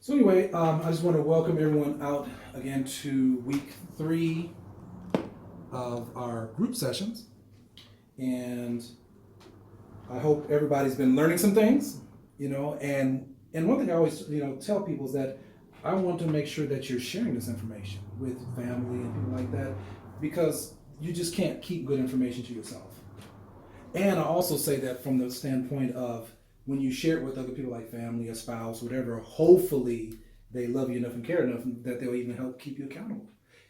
So anyway, I just want to welcome everyone out again to week 3 of our group sessions, and I hope everybody's been learning some things. And one thing I always tell people is that I want to make sure that you're sharing this information with family and people like that, because you just can't keep good information to yourself. And I also say that from the standpoint of when you share it with other people like family, a spouse, whatever, hopefully they love you enough and care enough that they'll even help keep you accountable.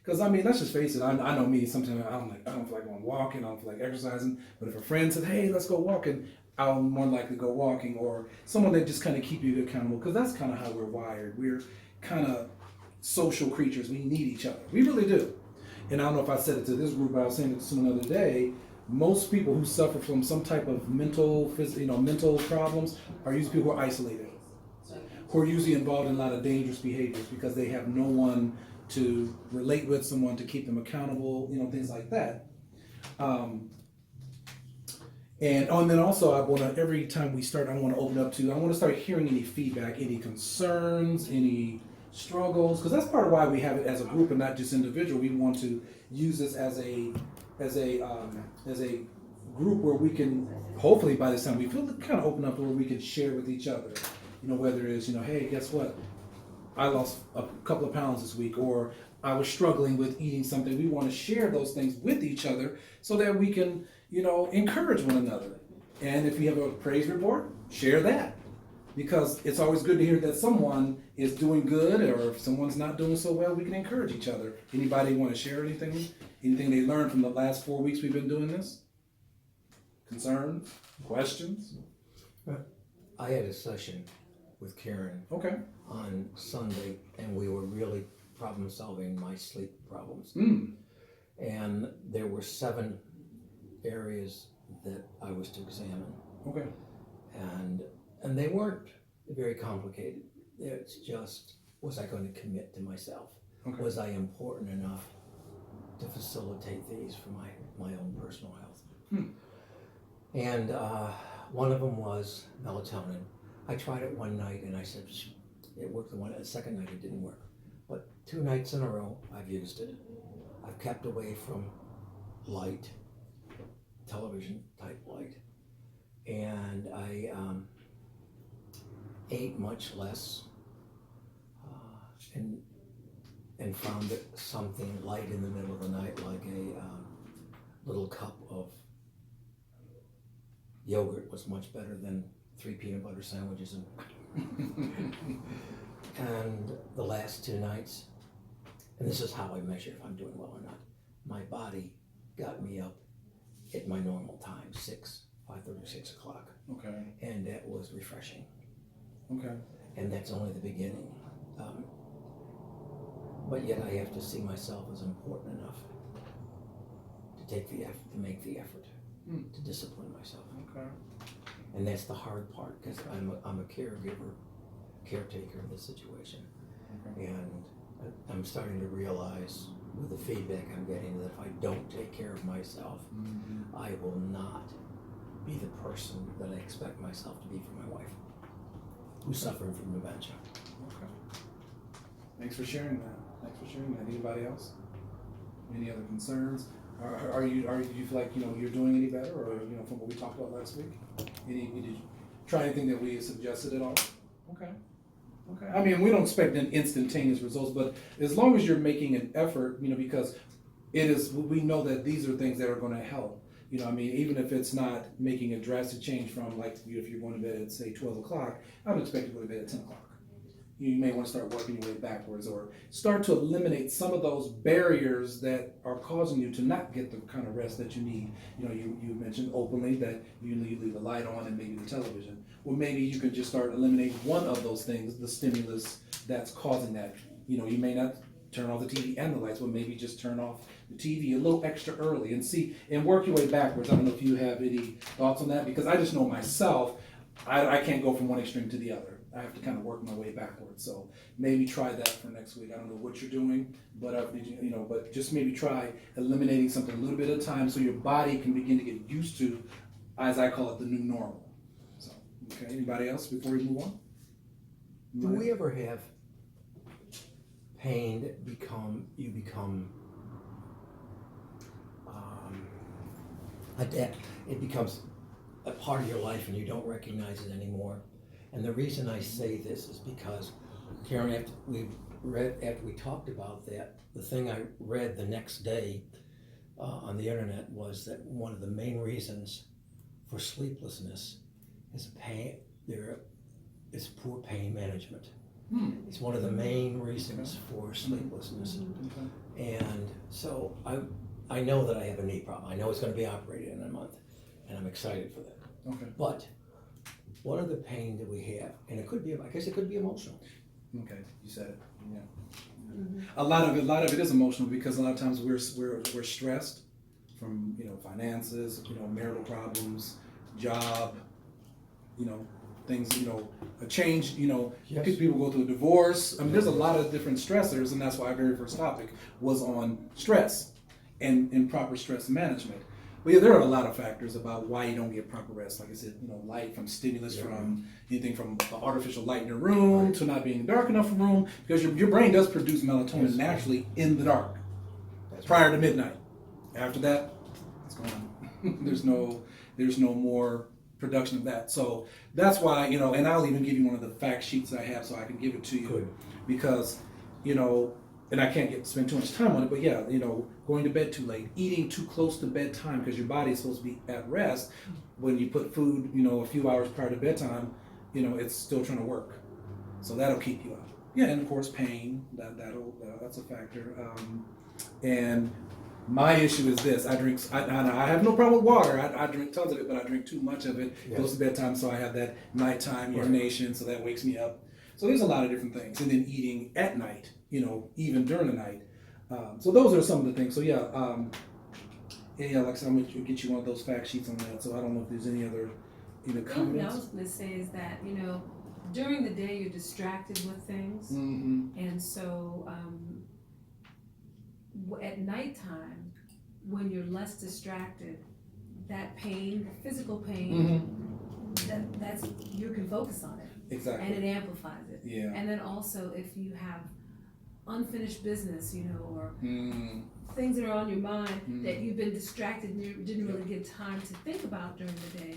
Because I mean, let's just face it. I know me. Sometimes I don't feel like going walking. I don't feel like exercising. But if a friend says, "Hey, let's go walking," I'll more likely go walking. Or someone that just kind of keep you accountable. Because that's kind of how we're wired. We're kind of social creatures. We need each other. We really do. And I don't know if I said it to this group, but I was saying it to someone the other day. Most people who suffer from some type of mental problems are usually people who are isolated, who are usually involved in a lot of dangerous behaviors because they have no one to relate with, someone to keep them accountable, things like that. And then also, I want to, every time we start, I want to start hearing any feedback, any concerns, any struggles, because that's part of why we have it as a group and not just individual. We want to use this as a group where we can, hopefully by this time, we feel kind of open up to where we can share with each other. Whether it's, hey, guess what? I lost a couple of pounds this week, or I was struggling with eating something. We want to share those things with each other so that we can, encourage one another. And if you have a praise report, share that. Because it's always good to hear that someone is doing good, or if someone's not doing so well, we can encourage each other. Anybody want to share anything? Anything they learned from the last 4 weeks we've been doing this? Concerns? Questions? I had a session with Karen Okay. on Sunday, and we were really problem solving my sleep problems. And there were 7 areas that I was to examine. Okay. And they weren't very complicated. It's just, was I going to commit to myself? Okay. Was I important enough to facilitate these for my own personal health? And one of them was melatonin. I tried it one night and I said, it worked. The second night it didn't work. But 2 nights in a row, I've used it. I've kept away from light, television type light. And I ate much less and found that something light in the middle of the night, like a little cup of yogurt, was much better than 3 peanut butter sandwiches. And the last 2 nights, and this is how I measure if I'm doing well or not, my body got me up at my normal time, 5:30, 6 o'clock. Okay. And that was refreshing. Okay. And that's only the beginning. But yet I have to see myself as important enough to take the effort, to make the effort, to discipline myself. Okay. And that's the hard part, because I'm a caretaker of this situation. Okay. And I'm starting to realize with the feedback I'm getting that if I don't take care of myself, I will not be the person that I expect myself to be for my wife, who's suffering from dementia. Okay. Thanks for sharing that. Anybody else? Any other concerns? Do you feel like you're doing any better, or from what we talked about last week? Did you try anything that we suggested at all? Okay. I mean, we don't expect an instantaneous results, but as long as you're making an effort, because we know that these are things that are going to help. Even if it's not making a drastic change from, like, if you're going to bed at, say, 12 o'clock, I would expect you to go to bed at 10 o'clock. You may want to start working your way backwards, or start to eliminate some of those barriers that are causing you to not get the kind of rest that you need. You mentioned openly that you leave the light on and maybe the television. Well, maybe you could just start eliminating one of those things, the stimulus that's causing that. You may not turn off the TV and the lights, but maybe just turn off the TV a little extra early and work your way backwards. I don't know if you have any thoughts on that, because I just know myself, I can't go from one extreme to the other. I have to kind of work my way backwards. So maybe try that for next week. I don't know what you're doing, but but just maybe try eliminating something a little bit at a time so your body can begin to get used to, as I call it, the new normal. So, okay. Anybody else before we move on? Do we ever have pain you become it becomes a part of your life and you don't recognize it anymore. And the reason I say this is because, Karen, after we talked about that, the thing I read the next day on the internet was that one of the main reasons for sleeplessness is poor pain management. It's one of the main reasons for sleeplessness. And so I know that I have a knee problem. I know it's going to be operated in a month, and I'm excited for that. Okay. But what other pain do we have? And it could be, I guess it could be emotional. Okay, you said it. Yeah. A lot of it is emotional because a lot of times we're stressed from finances, marital problems, job, things, a change, Yes. people go through a divorce. I mean, there's a lot of different stressors, and that's why our very first topic was on stress and proper stress management. But yeah, there are a lot of factors about why you don't get proper rest. Like I said, light from stimulus, from anything from artificial light in your room to not being dark enough room, because your brain does produce melatonin naturally in the dark prior to midnight. After that, it's gone. there's no more production of that. So that's why, and I'll even give you one of the fact sheets that I have so I can give it to you. Good. Because, and I can't spend too much time on it, but yeah, going to bed too late, eating too close to bedtime because your body is supposed to be at rest. When you put food, a few hours prior to bedtime, it's still trying to work. So that'll keep you up. Yeah, and of course pain, that's a factor. And my issue is this: I have no problem with water. I drink tons of it, but I drink too much of it. Yes. Goes to bedtime, so I have that nighttime urination, so that wakes me up. So there's a lot of different things, and then eating at night, even during the night. So those are some of the things. So yeah, like I said, I'm gonna get you one of those fact sheets on that. So I don't know if there's any other comments. One thing I was going to say is that during the day you're distracted with things, and so at nighttime when you're less distracted, that pain, physical pain, that's you can focus on it. Exactly. And it amplifies it. Yeah. And then also if you have unfinished business, or things that are on your mind that you've been distracted and you didn't really get time to think about during the day.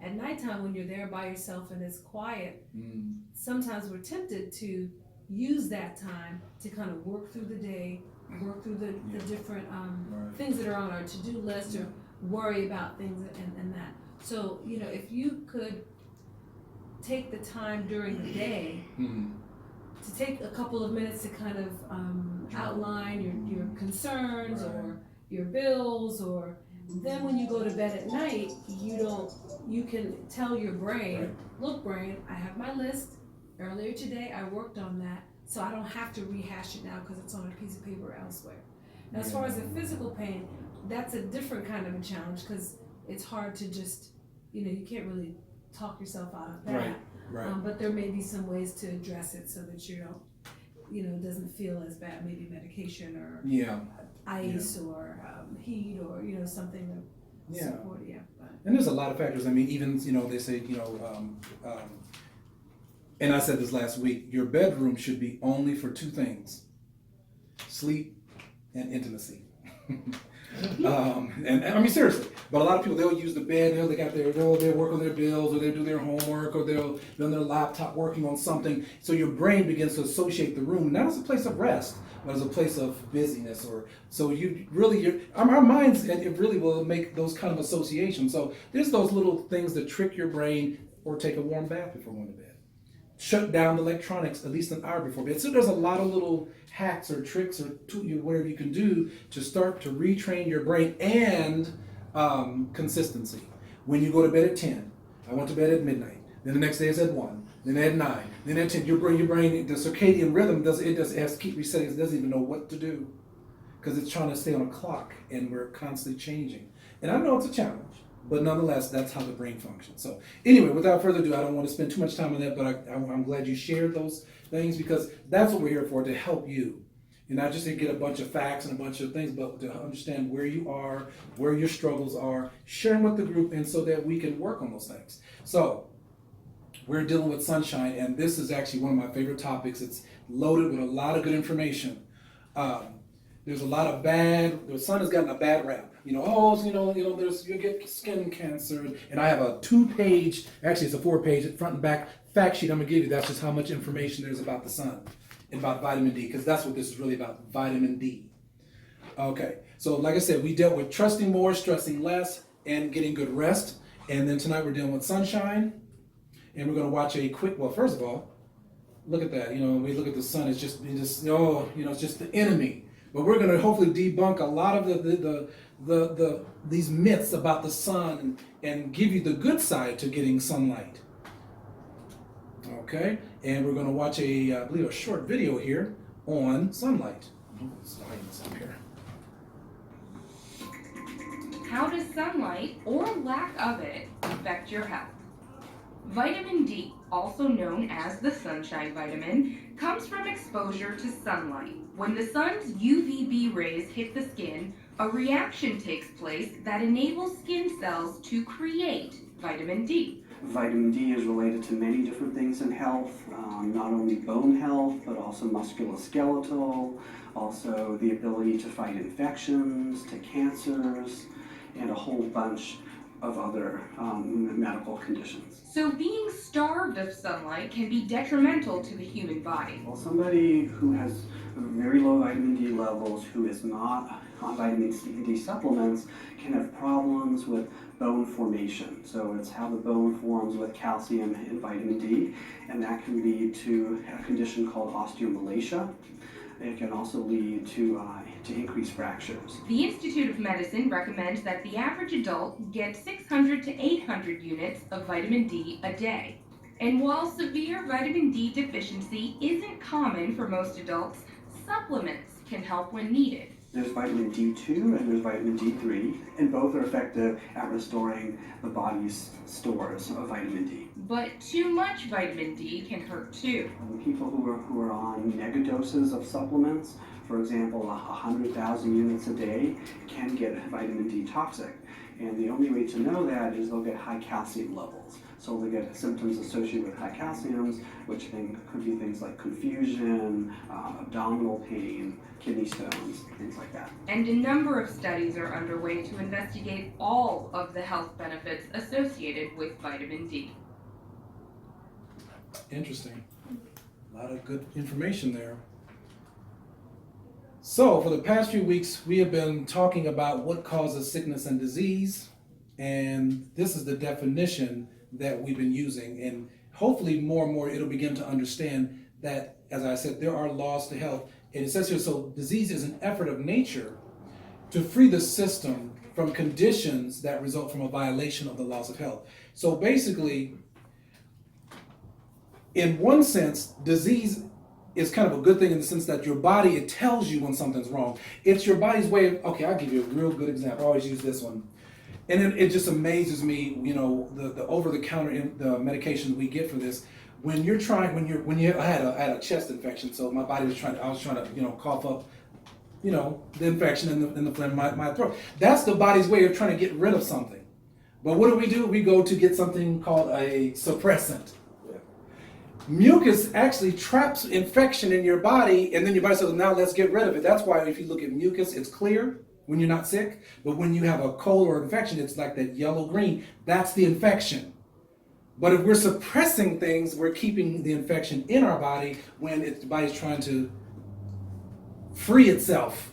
At nighttime when you're there by yourself and it's quiet, sometimes we're tempted to use that time to kind of work through the day, work through the different things that are on our to-do list or worry about things and that. So, if you could take the time during the day to take a couple of minutes to kind of outline your concerns or your bills, or then when you go to bed at night, you can tell your brain, look brain, I have my list. Earlier today I worked on that, so I don't have to rehash it now because it's on a piece of paper elsewhere. Now as far as the physical pain, that's a different kind of a challenge because it's hard to just, you can't really talk yourself out of that. Right. But there may be some ways to address it so that you don't, it doesn't feel as bad, maybe medication or ice or heat or, something to support, And there's a lot of factors. I mean, even, they say, and I said this last week, your bedroom should be only for two things: sleep and intimacy. And I mean, seriously, but a lot of people, they'll use the bed, they'll work on their bills, or they'll do their homework, or they'll be on their laptop working on something. So your brain begins to associate the room not as a place of rest, but as a place of busyness. So our minds, and it really will make those kind of associations. So there's those little things that trick your brain, or take a warm bath before going to bed. Shut down the electronics at least an hour before bed. So there's a lot of little hacks or tricks or whatever you can do to start to retrain your brain, and consistency. When you go to bed at 10, I went to bed at midnight. Then the next day is at 1. Then at 9. Then at 10. Your brain, the circadian rhythm it has to keep resetting. It doesn't even know what to do because it's trying to stay on a clock, and we're constantly changing. And I know it's a challenge, but nonetheless, that's how the brain functions. So anyway, without further ado, I don't want to spend too much time on that, but I'm glad you shared those things, because that's what we're here for, to help you. You're not just to get a bunch of facts and a bunch of things, but to understand where you are, where your struggles are, sharing with the group, and so that we can work on those things. So We're dealing with sunshine, and this is actually one of my favorite topics. It's loaded with a lot of good information. There's a lot of the sun has gotten a bad rap. You get skin cancer, and I have a 2-page, actually it's a 4-page front and back fact sheet I'm gonna give you. That's just how much information there's about the sun and about vitamin D, because that's what this is really about, vitamin D. Okay, so like I said, we dealt with trusting more, stressing less, and getting good rest. And then tonight we're dealing with sunshine, and we're gonna watch a quick, well, first of all, look at that. When we look at the sun, it's just it's just the enemy. But we're going to hopefully debunk a lot of these myths about the sun and give you the good side to getting sunlight. Okay, and we're going to watch I believe a short video here on sunlight. Let's lighten this up here. How does sunlight, or lack of it, affect your health? Vitamin D, also known as the sunshine vitamin, comes from exposure to sunlight. When the sun's UVB rays hit the skin, a reaction takes place that enables skin cells to create vitamin D. Vitamin D is related to many different things in health, not only bone health, but also musculoskeletal, also the ability to fight infections, to cancers, and a whole bunch of other medical conditions. So being starved of sunlight can be detrimental to the human body. Well, somebody who has very low vitamin D levels, who is not on vitamin D supplements, can have problems with bone formation. So it's how the bone forms with calcium and vitamin D, and that can lead to a condition called osteomalacia. It can also lead to increased fractures. The Institute of Medicine recommends that the average adult get 600 to 800 units of vitamin D a day. And while severe vitamin D deficiency isn't common for most adults, supplements can help when needed. There's vitamin D2 and there's vitamin D3, and both are effective at restoring the body's stores of vitamin D. But too much vitamin D can hurt too. People who are on megadoses of supplements, for example, 100,000 units a day, can get vitamin D toxic. And the only way to know that is they'll get high calcium levels. So they'll get symptoms associated with high calciums, which could be things like confusion, abdominal pain, kidney stones, things like that. And a number of studies are underway to investigate all of the health benefits associated with vitamin D. Interesting. A lot of good information there. So, for the past few weeks, we have been talking about what causes sickness and disease, and this is the definition that we've been using, and hopefully more and more it'll begin to understand that, as I said, there are laws to health. And it says here, so disease is an effort of nature to free the system from conditions that result from a violation of the laws of health. So basically, in one sense, disease is kind of a good thing in the sense that your body, it tells you when something's wrong. It's your body's way of, okay, I'll give you a real good example. I always use this one. And it just amazes me, the over-the-counter the medications we get for this. I had a chest infection, so my body was I was trying to, cough up, the infection in the phlegm in my throat. That's the body's way of trying to get rid of something. But what do? We go to get something called a suppressant. Mucus actually traps infection in your body, and then your body says, now let's get rid of it. That's why if you look at mucus, it's clear when you're not sick, but when you have a cold or infection, it's like that yellow-green. That's the infection. But if we're suppressing things, we're keeping the infection in our body when the body's trying to free itself.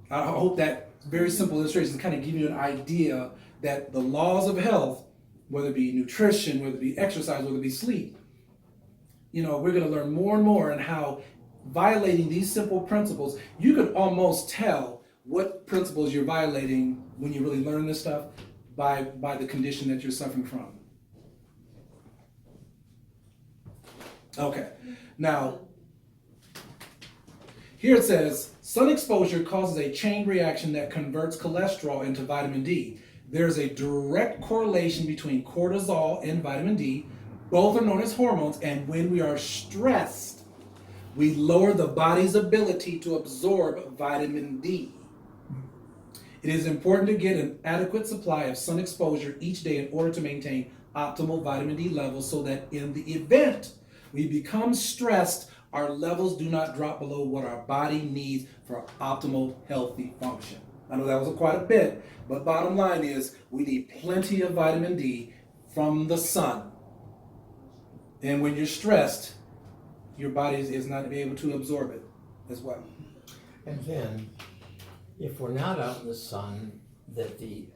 I hope that very simple illustration kind of give you an idea that the laws of health, whether it be nutrition, whether it be exercise, whether it be sleep, we're going to learn more and more on how violating these simple principles, you could almost tell what principles you're violating when you really learn this stuff by the condition that you're suffering from. Okay, now, here it says, sun exposure causes a chain reaction that converts cholesterol into vitamin D. There's a direct correlation between cortisol and vitamin D. Both are known as hormones, and when we are stressed, we lower the body's ability to absorb vitamin D. It is important to get an adequate supply of sun exposure each day in order to maintain optimal vitamin D levels so that in the event we become stressed, our levels do not drop below what our body needs for optimal healthy function. I know that was quite a bit, but bottom line is we need plenty of vitamin D from the sun. And when you're stressed, your body is not able to absorb it as well. And then, if we're not out in the sun, that the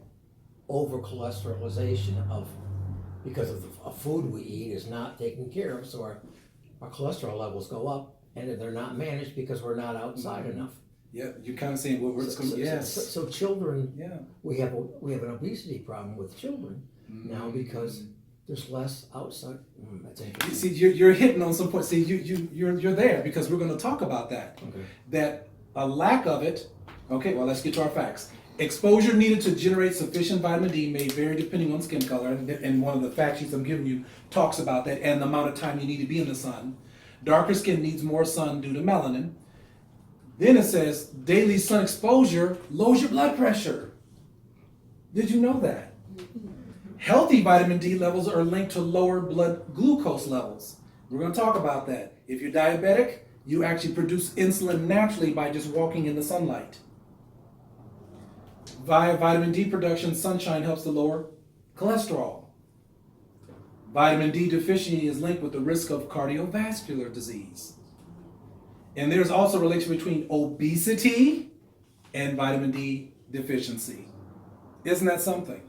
over cholesterolization of, because of the food we eat is not taken care of, so our cholesterol levels go up, and they're not managed because we're not outside enough. Yeah, you're kind of saying what we're going to, yes. So children, Yeah. we have an obesity problem with children now because there's less outside. That's You interesting. see, you're hitting on some points. See, you're there because we're going to talk about that. Okay. That a lack of it. Okay, well, let's get to our facts. Exposure needed to generate sufficient vitamin D may vary depending on skin color, and one of the fact sheets I'm giving you talks about that and the amount of time you need to be in the sun. Darker skin needs more sun due to melanin. Then it says daily sun exposure lowers your blood pressure. Did you know that? Healthy vitamin D levels are linked to lower blood glucose levels. We're going to talk about that. If you're diabetic, you actually produce insulin naturally by just walking in the sunlight. Via vitamin D production, sunshine helps to lower cholesterol. Vitamin D deficiency is linked with the risk of cardiovascular disease. And there's also a relation between obesity and vitamin D deficiency. Isn't that something?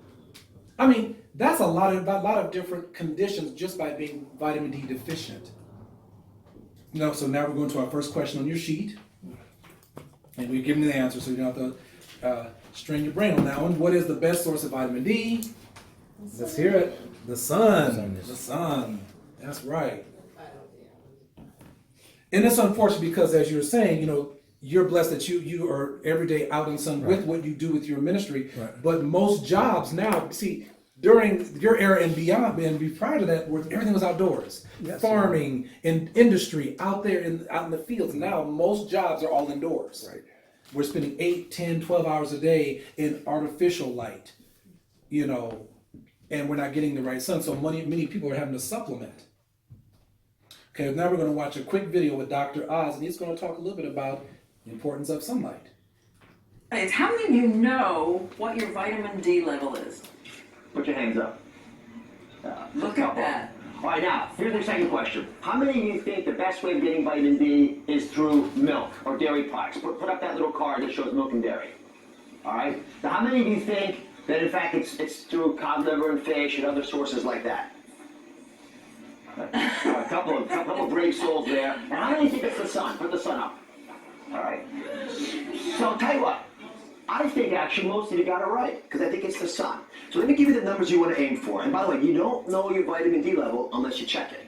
I mean, that's a lot of different conditions just by being vitamin D deficient. So now we're going to our first question on your sheet. And we're giving you the answer, so you don't have to strain your brain on that one. What is the best source of vitamin D? Let's hear it. The sun. The sun. That's right. And it's unfortunate because, as you were saying, you're blessed that you are every day out in the sun with what you do with your ministry. Right. But most jobs now, see, during your era and beyond, and prior to that, where everything was outdoors. Yes. Farming and industry out there out in the fields. Now most jobs are all indoors. Right. We're spending 8, 10, 12 hours a day in artificial light, and we're not getting the right sun. So many people are having to supplement. Okay, now we're going to watch a quick video with Dr. Oz, and he's going to talk a little bit about the importance of sunlight. It's how many of you know what your vitamin D level is? Put your hands up. Look at that. All right, now, here's the second question. How many of you think the best way of getting vitamin D is through milk or dairy products? Put up that little card that shows milk and dairy. All right? Now, how many of you think that, in fact, it's through cod liver and fish and other sources like that? A couple of brave souls there. And how many think it's the sun? Put the sun up. All right? So I'll tell you what. I think actually most of you got it right, because I think it's the sun. So let me give you the numbers you want to aim for. And by the way, you don't know your vitamin D level unless you check it.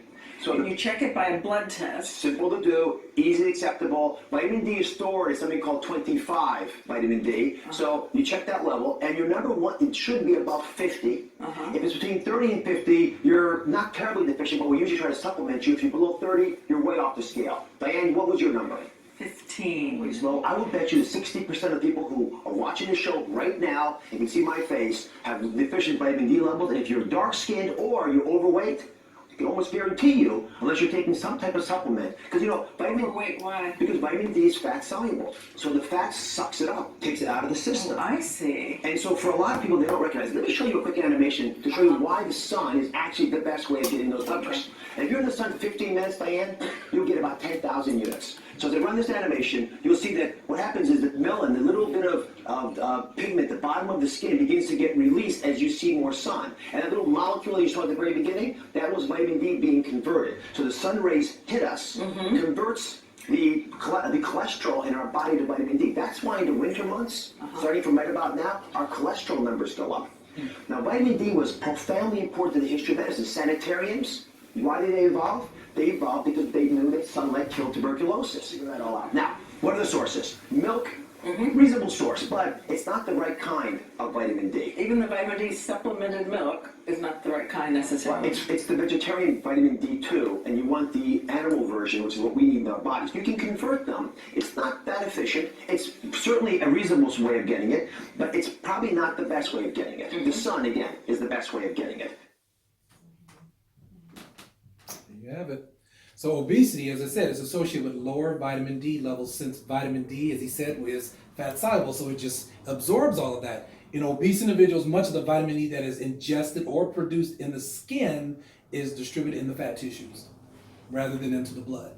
So And you check it by a blood test. simple to do, easily acceptable. Vitamin D is stored in something called 25 vitamin D. So you check that level, and your number one, it should be above 50. If it's between 30 and 50, you're not terribly deficient, but we usually try to supplement you. If you're below 30, you're way off the scale. Diane, what was your number? 15. Slow. I will bet you that 60% of people who are watching the show right now, you can see my face, have deficient vitamin D levels. And if you're dark-skinned or you're overweight, I can almost guarantee you, unless you're taking some type of supplement, because Overweight, why? because vitamin D is fat soluble, so the fat sucks it up, takes it out of the system. I see. And so for a lot of people, they don't recognize it. Let me show you a quick animation to show you why the sun is actually the best way of getting those numbers. And if you're in the sun 15 minutes, Diane, you'll get about 10,000 units. So as I run this animation, you'll see that what happens is that melanin, the little bit of pigment, the bottom of the skin, begins to get released as you see more sun. And that little molecule you saw at the very beginning, that was vitamin D being converted. So the sun rays hit us, converts the cholesterol in our body to vitamin D. That's why in the winter months, starting from right about now, our cholesterol numbers go up. Now, vitamin D was profoundly important to the history of medicine. Sanitariums, why did they evolve? They evolved because they knew that sunlight killed tuberculosis. Figure that all out. Now, what are the sources? Milk, reasonable source, but it's not the right kind of vitamin D. Even the vitamin D supplemented milk is not the right kind necessarily. It's the vegetarian vitamin D2, and you want the animal version, which is what we need in our bodies. You can convert them. It's not that efficient. It's certainly a reasonable way of getting it, but it's probably not the best way of getting it. The sun, again, is the best way of getting it. you have it. So obesity, as I said, is associated with lower vitamin D levels, since vitamin D, as he said, is fat soluble, so it just absorbs all of that. In obese individuals, much of the vitamin D that is ingested or produced in the skin is distributed in the fat tissues rather than into the blood.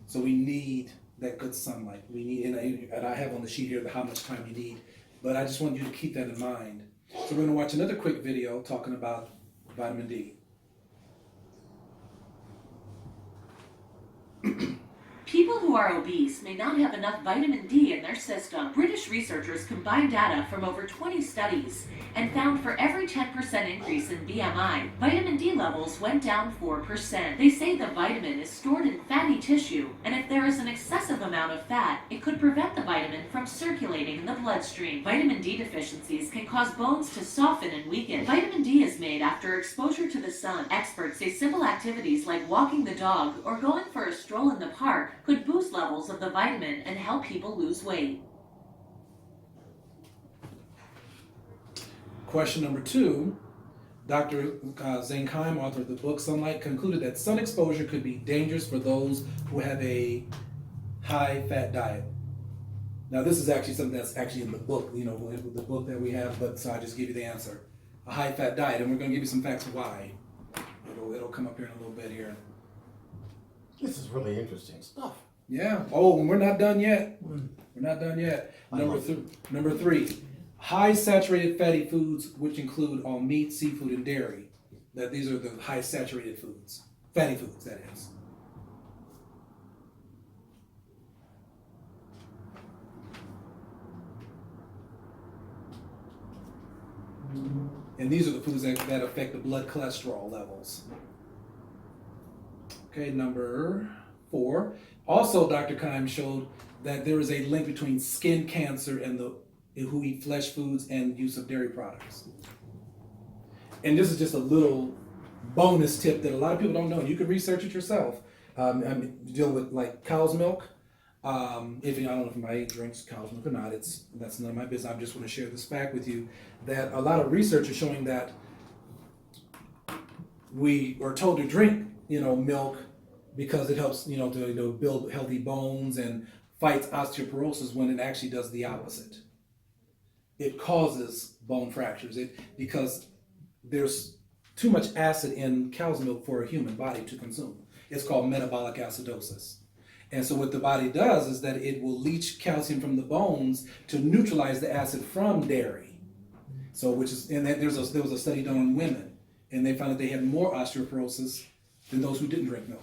So we need that good sunlight. We need, and I have on the sheet here how much time you need, but I just want you to keep that in mind. So we're going to watch another quick video talking about vitamin D. People who are obese may not have enough vitamin D in their system. British researchers combined data from over 20 studies and found for every 10% increase in BMI, vitamin D levels went down 4%. They say the vitamin is stored in fatty tissue, and if there is an excessive amount of fat, it could prevent the vitamin from circulating in the bloodstream. Vitamin D deficiencies can cause bones to soften and weaken. Vitamin D is made after exposure to the sun. Experts say simple activities like walking the dog or going for a stroll in the park could boost levels of the vitamin and help people lose weight. Question number 2, Dr. Zane Keim, author of the book Sunlight, concluded that sun exposure could be dangerous for those who have a high-fat diet. Now this is actually something that's actually in the book, the book that we have, but so I'll just give you the answer. A high-fat diet, and we're going to give you some facts why. It'll come up here in a little bit here. This is really interesting stuff. Yeah. Oh, and we're not done yet. We're not done yet. Number 3, high saturated fatty foods, which include all meat, seafood, and dairy. That these are the high saturated foods, fatty foods, that is. And these are the foods that affect the blood cholesterol levels. Okay, number 4. Also, Dr. Keim showed that there is a link between skin cancer and who eat flesh foods and use of dairy products. And this is just a little bonus tip that a lot of people don't know. You can research it yourself. I'm dealing with like cow's milk. I don't know if anybody drinks cow's milk or not. That's none of my business. I just want to share this fact with you that a lot of research is showing that we are told to drink, milk because it helps, to build healthy bones and fights osteoporosis, when it actually does the opposite. It causes bone fractures because there's too much acid in cow's milk for a human body to consume. It's called metabolic acidosis. And so what the body does is that it will leach calcium from the bones to neutralize the acid from dairy. So there was a study done on women, and they found that they had more osteoporosis than those who didn't drink milk.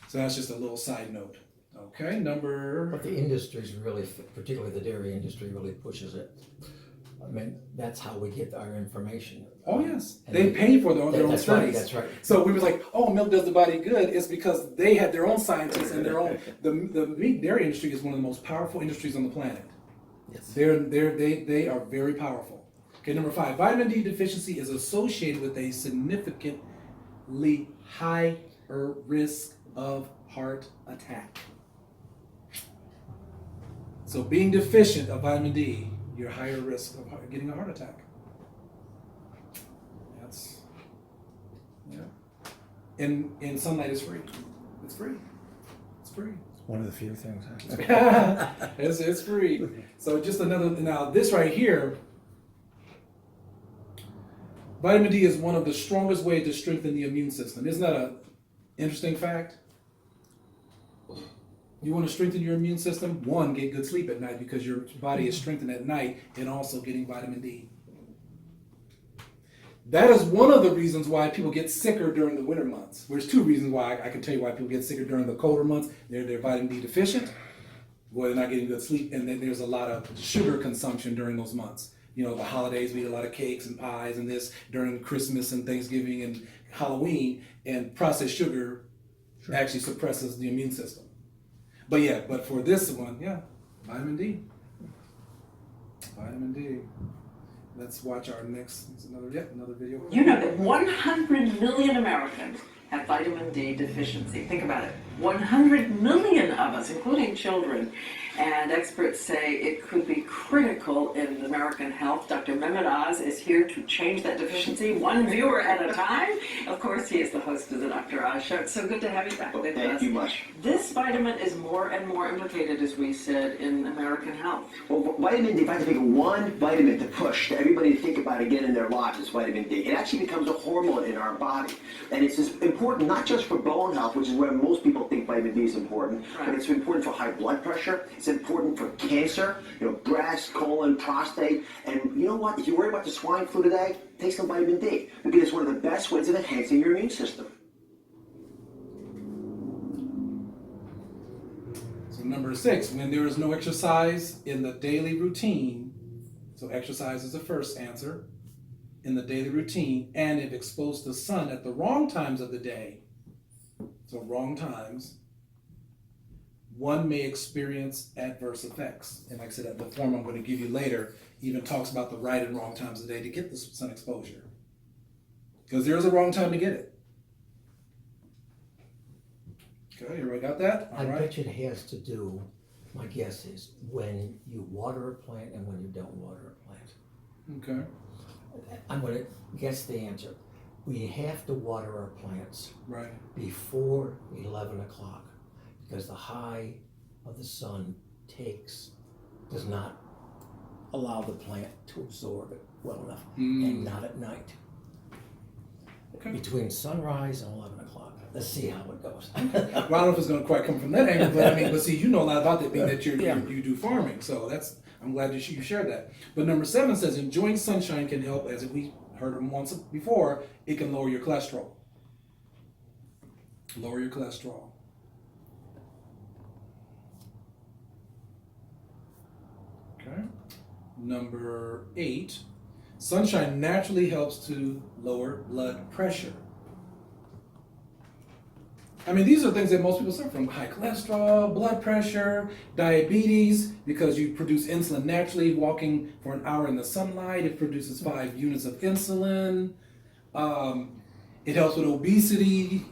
So that's just a little side note. Okay, But the industry's really, particularly the dairy industry, really pushes it. I mean, that's how we get our information. Oh yes, they pay for their own That's studies. right, that's right. So we was like, oh, milk does the body good. It's because they had their own scientists and their own. The meat dairy industry is one of the most powerful industries on the planet. Yes. They are very powerful. Okay, number 5, vitamin D deficiency is associated with a significantly higher risk of heart attack. So being deficient of vitamin D, you're higher risk of getting a heart attack. And sunlight is free. It's free. It's free. One of the few things. It's free. So just now this right here, vitamin D is one of the strongest ways to strengthen the immune system. Isn't that an interesting fact? You want to strengthen your immune system? 1, get good sleep at night, because your body is strengthened at night, and also getting vitamin D. That is one of the reasons why people get sicker during the winter months. There's 2 reasons why I can tell you why people get sicker during the colder months. They're vitamin D deficient, they're not getting good sleep, and then there's a lot of sugar consumption during those months. The holidays, we eat a lot of cakes and pies and this during Christmas and Thanksgiving and Halloween, and processed sugar actually suppresses the immune system. But for this one, vitamin D. Vitamin D. Let's watch our another video. You know that 100 million Americans have vitamin D deficiency. Think about it. 100 million of us, including children. And experts say it could be critical in American health. Dr. Mehmet Oz is here to change that deficiency, one viewer at a time. Of course, he is the host of the Dr. Oz Show. It's so good to have you back with us. Thank you much. This vitamin is more and more implicated, as we said, in American health. Well, vitamin D, if I had to pick one vitamin to push to everybody to think about again in their lives, is vitamin D. It actually becomes a hormone in our body. And it's important not just for bone health, which is where most people think vitamin D is important, but it's important for high blood pressure. It's important for cancer, breast, colon, prostate. And you know what? If you're worried about the swine flu today, take some vitamin D, because it's one of the best ways of enhancing your immune system. So number 6, when there is no exercise in the daily routine, so exercise is the first answer, in the daily routine, and if exposed to the sun at the wrong times of the day, so wrong times, one may experience adverse effects. And like I said, the form I'm going to give you later even talks about the right and wrong times of the day to get the sun exposure. Because there is a wrong time to get it. Okay, everybody got that? I bet you it has to do, my guess is, when you water a plant and when you don't water a plant. Okay. I'm gonna guess the answer. We have to water our plants Right. before 11 o'clock because the high of the sun does not allow the plant to absorb it well enough, and not at night. Okay. Between sunrise and 11 o'clock. Let's see how it goes. Well, I don't know if it's going to quite come from that angle, but see, you know a lot about that, being that you do farming. So I'm glad you shared that. But number 7 says enjoying sunshine can help, as we heard once before, it can lower your cholesterol. Lower your cholesterol. Okay. Number 8, sunshine naturally helps to lower blood pressure. I mean, these are things that most people suffer from: high cholesterol, blood pressure, diabetes, because you produce insulin naturally. Walking for an hour in the sunlight, it produces 5 units of insulin. It helps with obesity,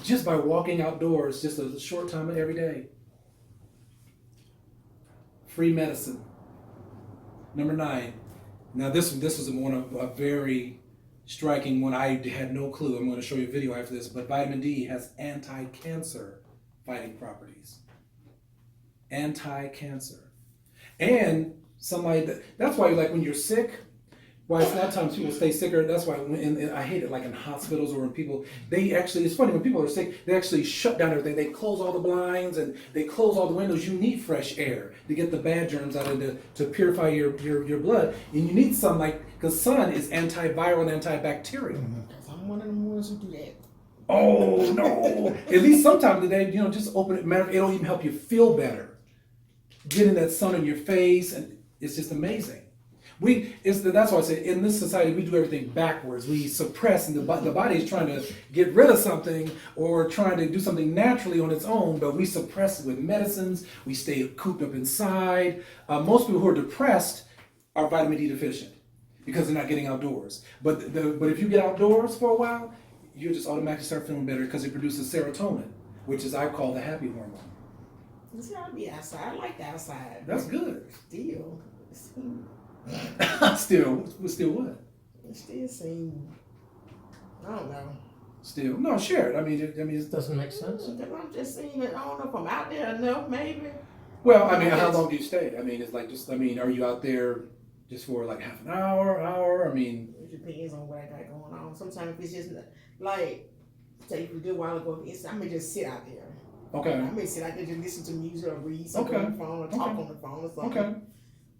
just by walking outdoors, just a short time every day. Free medicine. Number 9. Now this was a very striking one. I had no clue. I'm going to show you a video after this, but vitamin D has anti-cancer fighting properties. Anti-cancer. And that's why, like, when you're sick, why it's a lot of times people stay sicker. That's why I hate it, like in hospitals or when people, it's funny, when people are sick, they actually shut down everything. They close all the blinds and they close all the windows. You need fresh air to get the bad germs out of to purify your blood. And you need sunlight, because sun is antiviral and antibacterial. I'm one of the ones who do that. Oh no! At least sometime today, just open it. It'll even help you feel better. Getting that sun in your face, and it's just amazing. That's why I say in this society we do everything backwards. We suppress, and the body is trying to get rid of something or trying to do something naturally on its own, but we suppress it with medicines. We stay cooped up inside. Most people who are depressed are vitamin D deficient because they're not getting outdoors. But if you get outdoors for a while, you just automatically start feeling better because it produces serotonin, which is I call the happy hormone. See, I'll be outside. I like the outside. That's good. Still. Still what? It still seems, I don't know. Still, no, share it. I mean, It doesn't make sense. I'm just saying that, I don't know if I'm out there enough, maybe. Well, I mean, how long do you stay? I mean, it's like are you out there just for like half an hour? I mean, It depends on what I got going on. Sometimes if it's just like, say if we did a while ago, I may just sit out there. okay, I may sit out there and listen to music or read something Okay. on the phone or talk on the phone or something. okay.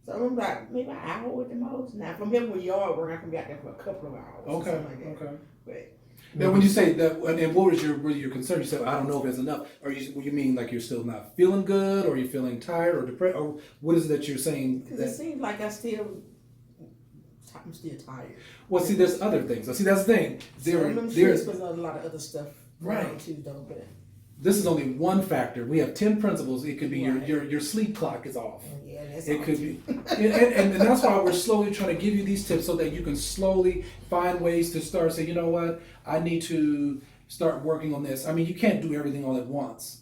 So I'm like maybe an hour at the most. Now from here with yard work, I can be out there for a couple of hours. Or Okay, something like that. okay. But Now, when you say that, and what was your concern? You said, I don't know if there's enough. You mean like you're still not feeling good, or you're feeling tired or depressed, or what is it that you're saying? because it seems like I'm still tired. Well, see, there's other things. See, that's the thing. There's There's a lot of other stuff Right. around too, though. But this is only one factor. We have 10 principles. It could be Right. your sleep clock is off. yeah, that's It all could too. be, and that's why we're slowly trying to give you these tips so that you can slowly find ways to start saying, you know what, I need to start working on this. I mean, you can't do everything all at once.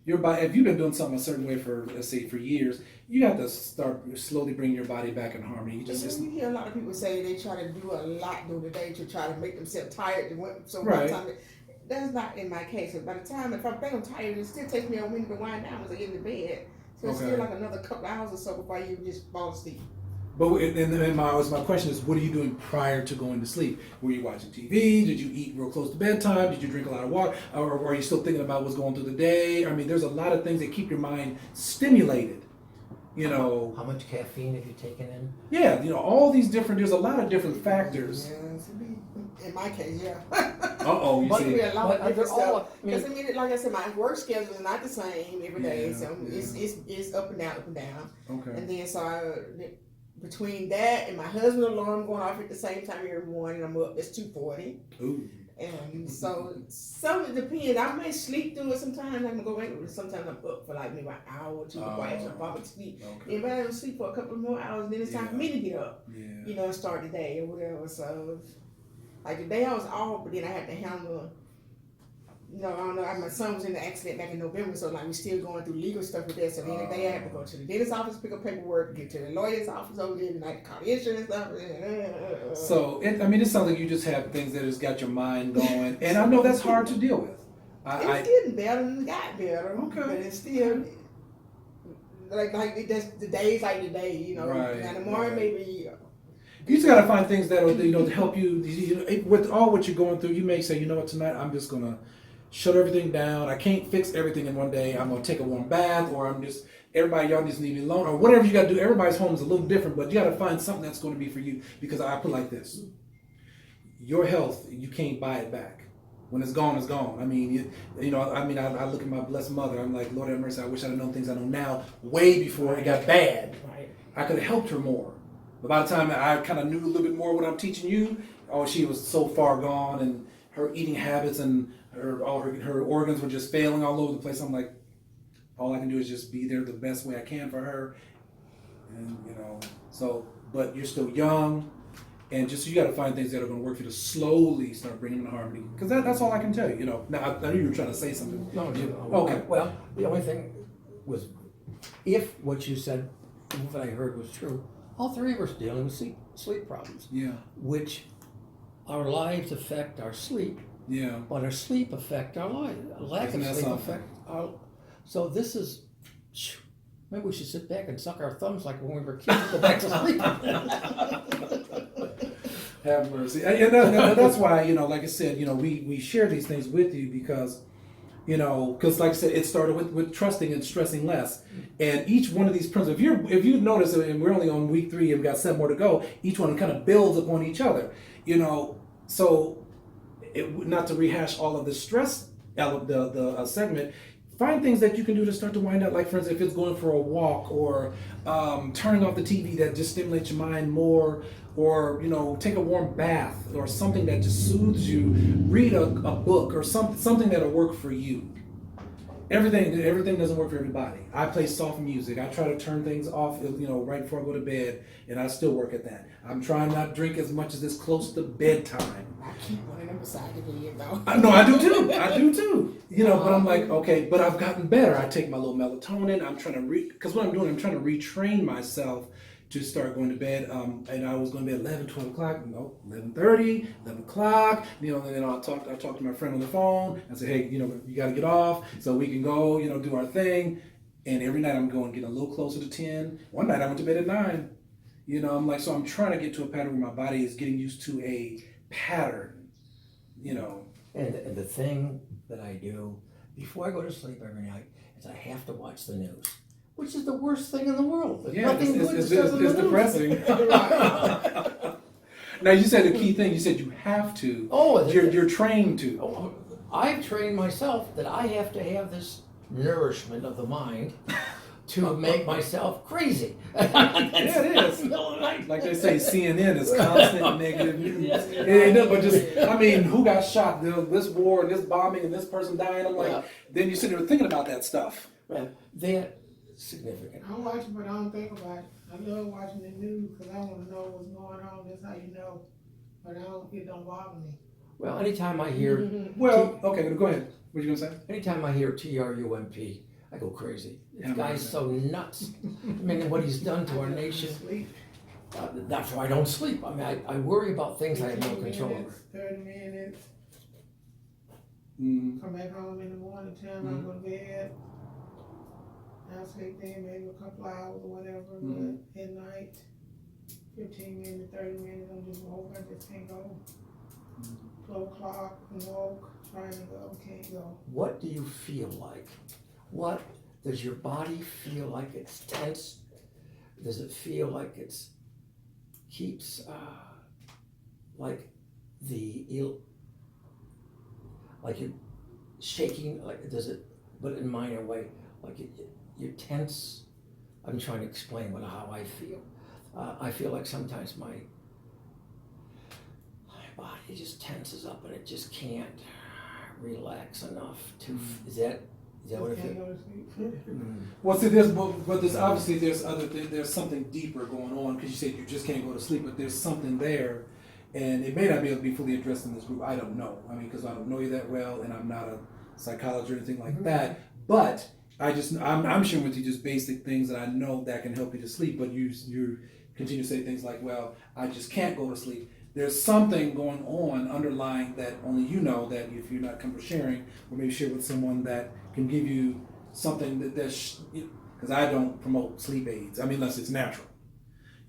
Your body, if you've been doing something a certain way for, let's say, for years, you have to start slowly bringing your body back in harmony. You hear a lot of people say they try to do a lot during the day to try to make themselves tired. So by Right. the time that's not in my case. By the time if I think I'm tired, it still takes me a minute to wind down as I get into bed. So it's Okay. still like another couple hours or so before you just fall asleep. But and then my question is, what are you doing prior to going to sleep? Were you watching TV? Did you eat real close to bedtime? Did you drink a lot of water? Or are you still thinking about what's going through the day? I mean, there's a lot of things that keep your mind stimulated. You know, How much caffeine have you taken in? yeah, you know, all these different. There's a lot of different factors. In my case, yeah. Oh, you But see. a lot of But different they're all- stuff. I mean- Because I mean, like I said, my work schedule is not the same every day. Yeah, So yeah. it's up and down. Okay. And then between that and my husband's alarm going off at the same time every morning, I'm up. It's 2:40. Ooh. And so some it depends. I may sleep through it sometimes. I can go back. Sometimes I'm up for like maybe an hour or two before I actually fall asleep. Okay. If I don't sleep for a couple more hours, then it's time for me to get up. Yeah. You know, and start the day or whatever. So like the day I was off, but then I had to handle. You know, I don't know. My son was in the accident back in November, so like we're still going through legal stuff with that. So then the day I had to go to the dentist's office, pick up paperwork, get to the lawyer's office over there, and like call the insurance stuff. So, I mean, it sounds like you just have things that has got your mind going, and I know that's hard to deal with. It's getting better and it got better. Okay. But it's still the days like the day, you know. Right, Now tomorrow right. maybe. You just gotta find things that'll, you know, to help you. With all what you're going through, you may say, you know what, tonight I'm just gonna shut everything down. I can't fix everything in one day. I'm gonna take a warm bath, or everybody, y'all just leave me alone, or whatever you gotta do. Everybody's home is a little different, but you gotta find something that's gonna be for you. Because I put it like this: your health, you can't buy it back. When it's gone, it's gone. I mean, I look at my blessed mother. I'm like, Lord have mercy. I wish I'd have known things I know now way before it got bad. Right. I could have helped her more. But by the time I kind of knew a little bit more what I'm teaching you, she was so far gone, and her eating habits and her organs were just failing all over the place. I'm like, all I can do is just be there the best way I can for her. And but you're still young, and just you got to find things that are going to work for you to slowly start bringing them to harmony. Because that's all I can tell you. Now I knew you were trying to say something. No. Okay. Well, the only thing was, if what you said, what I heard was true, all three of us are dealing with sleep problems, Yeah. which our lives affect our sleep, Yeah. but our sleep affect our lives. Lack Isn't of that sleep something? affect our. So this is. Maybe we should sit back and suck our thumbs like when we were kids and go back to sleep. Have mercy. And that's why, like I said, we share these things with you because, because like I said, it started with trusting and stressing less. And each one of these principles, if you notice, and we're only on week 3 and we've got 7 more to go, each one kind of builds upon each other, so not to rehash all of the stress, the segment, find things that you can do to start to wind up. Like, for instance, if it's going for a walk, or turning off the TV that just stimulates your mind more, or take a warm bath, or something that just soothes you. Read a book or something that'll work for you. Everything doesn't work for everybody. I play soft music. I try to turn things off, right before I go to bed, and I still work at that. I'm trying not to drink as much as it's close to bedtime. I keep one of them beside the bed though. No, I do too. But I'm like, okay, but I've gotten better. I take my little melatonin. I'm trying to because what I'm doing, I'm trying to retrain myself to start going to bed. And I was going to bed 11, 12 o'clock. 11:30, 11 o'clock. And then I talk to my friend on the phone. I say, hey, you got to get off so we can go, do our thing. And every night I'm getting a little closer to 10. One night I went to bed at 9. I'm like, so I'm trying to get to a pattern where my body is getting used to a pattern. And the thing that I do before I go to sleep every night is I have to watch the news, which is the worst thing in the world. Yeah, Nothing good is says in the it's news. depressing. Now you said the key thing. You said you have to. Oh, you're trained to. Oh, I've trained myself that I have to have this nourishment of the mind to make myself crazy. Yeah, it is. Middle of the night. Like they say, CNN is constant negative news. It ain't nothing but just, who got shot? This war and this bombing and this person dying. I'm like, Yeah. then you sit there thinking about that stuff. They're significant. I watch it, but I don't think about it. I love watching the news because I want to know what's going on. That's how you know. But it don't bother me. Well, anytime I hear, Well, okay, go ahead. What you gonna say? anytime I hear TRUMP, I go crazy. This guy's so nuts. I mean, what he's done to our nation. That's why I don't sleep. I mean, I worry about things I have no control over. 30 minutes. Mm, Come back home in the morning time, I go to bed. I'll sleep then maybe a couple hours or whatever, but at night, 15 minutes, 30 minutes, I'm just woke, I just can't go. 12 o'clock, I'm woke, trying to go, can't go. What do you feel like? What does your body feel like? It's tense? Does it feel like it's keeps like like you're shaking? Like does it? But in a minor way, like you're tense. I'm trying to explain how I feel. I feel like sometimes my body just tenses up and it just can't relax enough to. Is that what it Can't feels? go to sleep. Well, see, but there's obviously there's something deeper going on because you said you just can't go to sleep, but there's something there, and it may not be able to be fully addressed in this group. I don't know. I mean, because I don't know you that well, and I'm not a psychologist or anything like that. But I'm sharing with you just basic things that I know that can help you to sleep. But you continue to say things like, "Well, I just can't go to sleep." There's something going on underlying that only you know, that if you're not comfortable sharing, or maybe share with someone that can give you something that's, because I don't promote sleep aids. I mean, unless it's natural,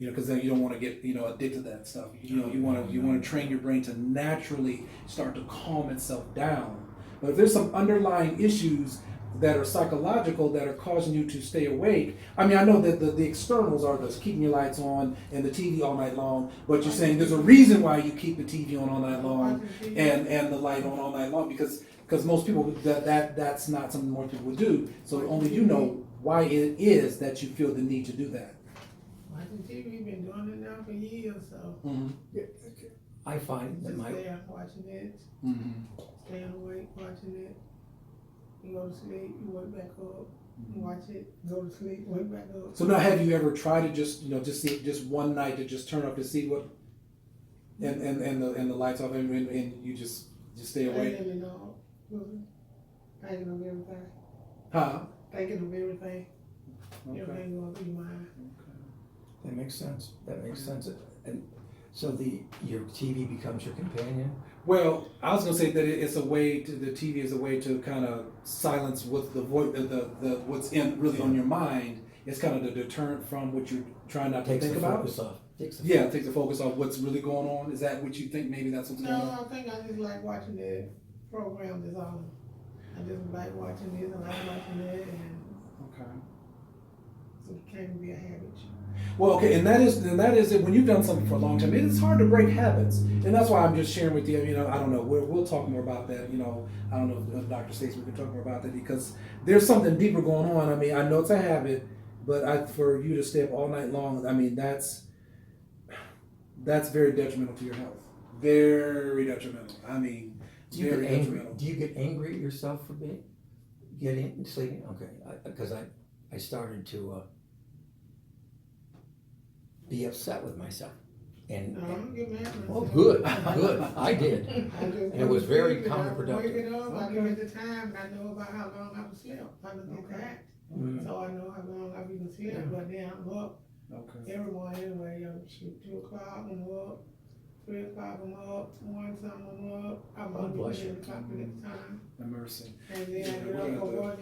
because then you don't want to get, addicted to that stuff. You want to train your brain to naturally start to calm itself down. But if there's some underlying issues that are psychological that are causing you to stay awake. I mean, I know that the externals are just keeping your lights on and the TV all night long, but you're saying there's a reason why you keep the TV on all night long and the light on all night long, because most people, that's not something most people would do. So only you know why it is that you feel the need to do that. Watching TV, been doing it now for years, so. I find that Just my there watching it, staying awake, watching it. You go to sleep, you wake back up, you watch it, go to sleep, wake back up. So now, have you ever tried to just see just one night to just turn up to see what, and the lights off and you just stay awake? Thinking of everything. Huh? Thinking of everything. Okay. Everything going through your mind. That makes sense. That makes sense. And so your TV becomes your companion. Well, I was gonna say that it's a way to, the TV is a way to kind of silence what the what's really on your mind. It's kind of the deterrent from what you're trying not to Takes think the about. focus off. Takes the focus off what's really going on. Is that what you think? Maybe that's what's going on. No, I think I just like watching the program that's on. I just like watching this, I like watching that, and Okay. it can't be a habit. Well, okay, and that is it. When you've done something for a long time, it's hard to break habits, and that's why I'm just sharing with you. I don't know. We'll talk more about that. I don't know if Dr. Stacy, we can talk more about that, because there's something deeper going on. I mean, I know it's a habit, but for you to stay up all night long, I mean, that's very detrimental to your health. Very detrimental. I mean, Do you very get angry? detrimental. Do you get angry at yourself for getting sleeping? Okay, because I started to be upset with myself, and No, I don't get mad at oh, myself. good, I did. I just And it was go to very sleep, and I counterproductive. wake it up, I Okay. look at the time, and I know about how long I've slept. I look at that, Mm. so I know how long I've even slept. But then I'm up Okay. every morning anyway. 2 o'clock I'm up, 3 o'clock I'm up, 1 something I'm up. I'm God up bless at you. the clock at the time, Have mercy. and then I Yeah, get we're up gonna for have to- work